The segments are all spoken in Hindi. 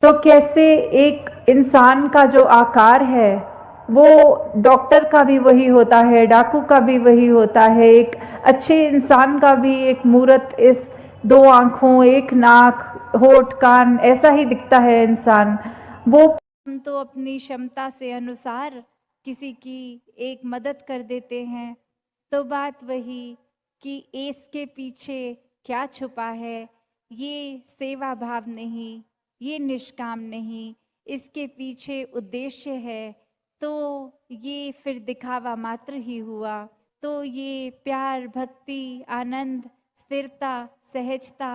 तो कैसे एक इंसान का जो आकार है वो डॉक्टर का भी वही होता है, डाकू का भी वही होता है, एक अच्छे इंसान का भी एक मूरत, इस दो आंखों, एक नाक, होठ, कान, ऐसा ही दिखता है इंसान। वो हम तो अपनी क्षमता से अनुसार किसी की एक मदद कर देते हैं, तो बात वही कि इसके पीछे क्या छुपा है, ये सेवा भाव नहीं, ये निष्काम नहीं, इसके पीछे उद्देश्य है, तो ये फिर दिखावा मात्र ही हुआ। तो ये प्यार, भक्ति, आनंद, स्थिरता, सहजता,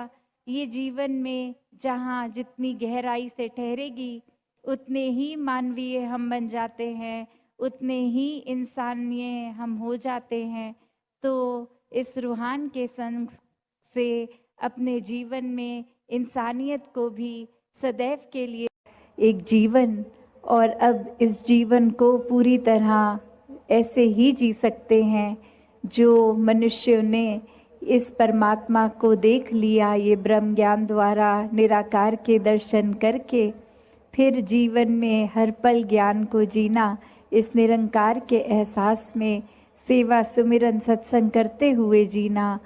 ये जीवन में जहाँ जितनी गहराई से ठहरेगी उतने ही मानवीय हम बन जाते हैं, उतने ही इंसानिय हम हो जाते हैं। तो इस रूहान के संग से अपने जीवन में इंसानियत को भी सदैव के लिए एक जीवन, और अब इस जीवन को पूरी तरह ऐसे ही जी सकते हैं जो मनुष्यों ने इस परमात्मा को देख लिया, ये ब्रह्म ज्ञान द्वारा निराकार के दर्शन करके फिर जीवन में हर पल ज्ञान को जीना, इस निरंकार के एहसास में सेवा सुमिरन सत्संग करते हुए जीना।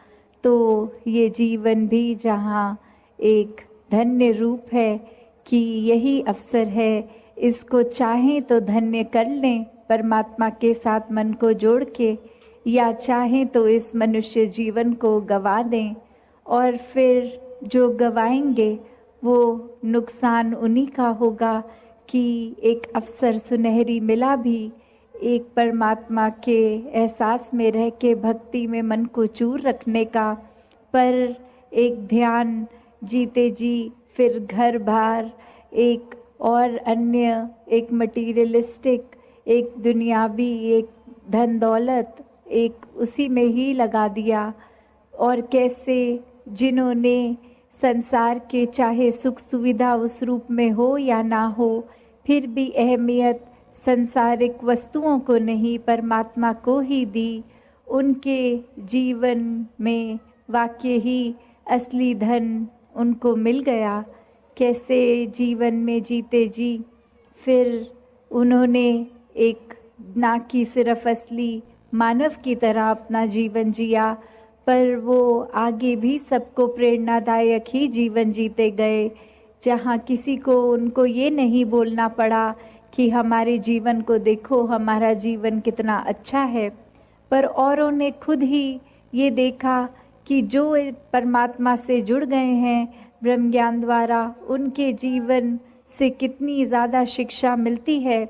तो ये जीवन भी जहाँ एक धन्य रूप है कि यही अवसर है, इसको चाहें तो धन्य कर लें परमात्मा के साथ मन को जोड़ के, या चाहें तो इस मनुष्य जीवन को गवा दें, और फिर जो गवाएंगे वो नुकसान उन्हीं का होगा कि एक अवसर सुनहरी मिला भी एक परमात्मा के एहसास में रह के भक्ति में मन को चूर रखने का, पर एक ध्यान जीते जी फिर घर बार एक और अन्य एक मटीरियलिस्टिक, एक दुनियावी, एक धन दौलत, एक उसी में ही लगा दिया। और कैसे जिन्होंने संसार के चाहे सुख सुविधा उस रूप में हो या ना हो, फिर भी अहमियत संसारिक वस्तुओं को नहीं परमात्मा को ही दी, उनके जीवन में वाकई ही असली धन उनको मिल गया। कैसे जीवन में जीते जी फिर उन्होंने एक ना कि सिर्फ असली मानव की तरह अपना जीवन जिया, पर वो आगे भी सबको प्रेरणादायक ही जीवन जीते गए, जहाँ किसी को उनको ये नहीं बोलना पड़ा कि हमारे जीवन को देखो, हमारा जीवन कितना अच्छा है, पर औरों ने खुद ही ये देखा कि जो परमात्मा से जुड़ गए हैं ब्रह्म ज्ञान द्वारा, उनके जीवन से कितनी ज़्यादा शिक्षा मिलती है।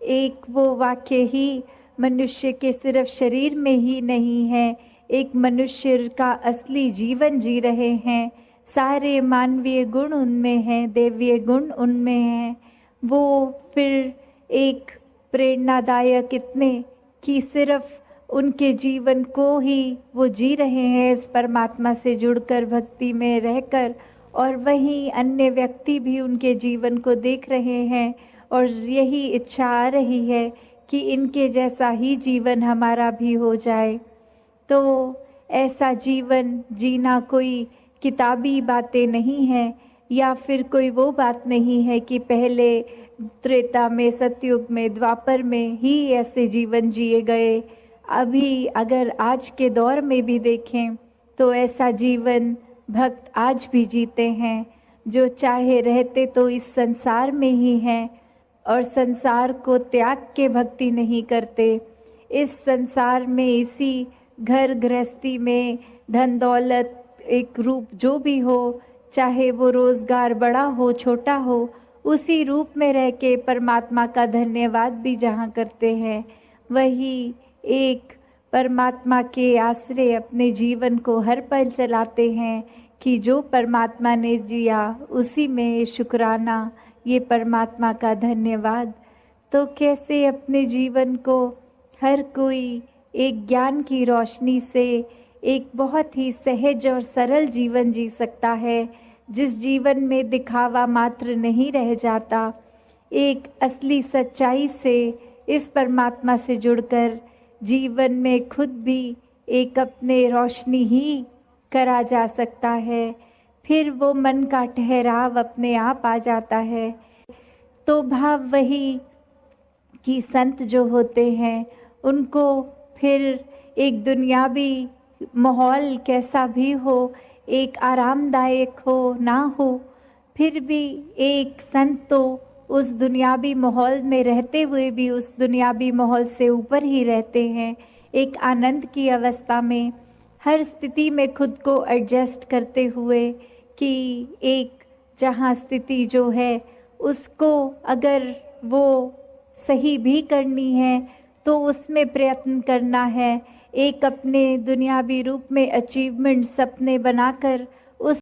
एक वो वाक्य ही मनुष्य के सिर्फ शरीर में ही नहीं है, एक मनुष्य का असली जीवन जी रहे हैं, सारे मानवीय गुण उनमें हैं, दैवीय गुण उनमें हैं। वो फिर एक प्रेरणादायक इतने कि सिर्फ उनके जीवन को ही वो जी रहे हैं इस परमात्मा से जुड़कर भक्ति में रहकर, और वहीं अन्य व्यक्ति भी उनके जीवन को देख रहे हैं और यही इच्छा आ रही है कि इनके जैसा ही जीवन हमारा भी हो जाए। तो ऐसा जीवन जीना कोई किताबी बातें नहीं है, या फिर कोई वो बात नहीं है कि पहले त्रेता में, सतयुग में, द्वापर में ही ऐसे जीवन जिए गए। अभी अगर आज के दौर में भी देखें तो ऐसा जीवन भक्त आज भी जीते हैं, जो चाहे रहते तो इस संसार में ही हैं और संसार को त्याग के भक्ति नहीं करते। इस संसार में, इसी घर गृहस्थी में, धन दौलत एक रूप जो भी हो, चाहे वो रोजगार बड़ा हो छोटा हो, उसी रूप में रह के परमात्मा का धन्यवाद भी जहाँ करते हैं, वही एक परमात्मा के आश्रय अपने जीवन को हर पल चलाते हैं कि जो परमात्मा ने जिया उसी में शुक्राना, ये परमात्मा का धन्यवाद। तो कैसे अपने जीवन को हर कोई एक ज्ञान की रोशनी से एक बहुत ही सहज और सरल जीवन जी सकता है, जिस जीवन में दिखावा मात्र नहीं रह जाता, एक असली सच्चाई से इस परमात्मा से जुड़कर जीवन में खुद भी एक अपने रोशनी ही करा जा सकता है। फिर वो मन का ठहराव अपने आप आ जाता है। तो भाव वही कि संत जो होते हैं उनको फिर एक दुनियावी माहौल कैसा भी हो, एक आरामदायक हो ना हो, फिर भी एक संत तो उस दुनियावी माहौल में रहते हुए भी उस दुनियावी माहौल से ऊपर ही रहते हैं। एक आनंद की अवस्था में हर स्थिति में खुद को एडजस्ट करते हुए कि एक जहाँ स्थिति जो है उसको अगर वो सही भी करनी है तो उसमें प्रयत्न करना है। एक अपने दुनियावी रूप में अचीवमेंट सपने बनाकर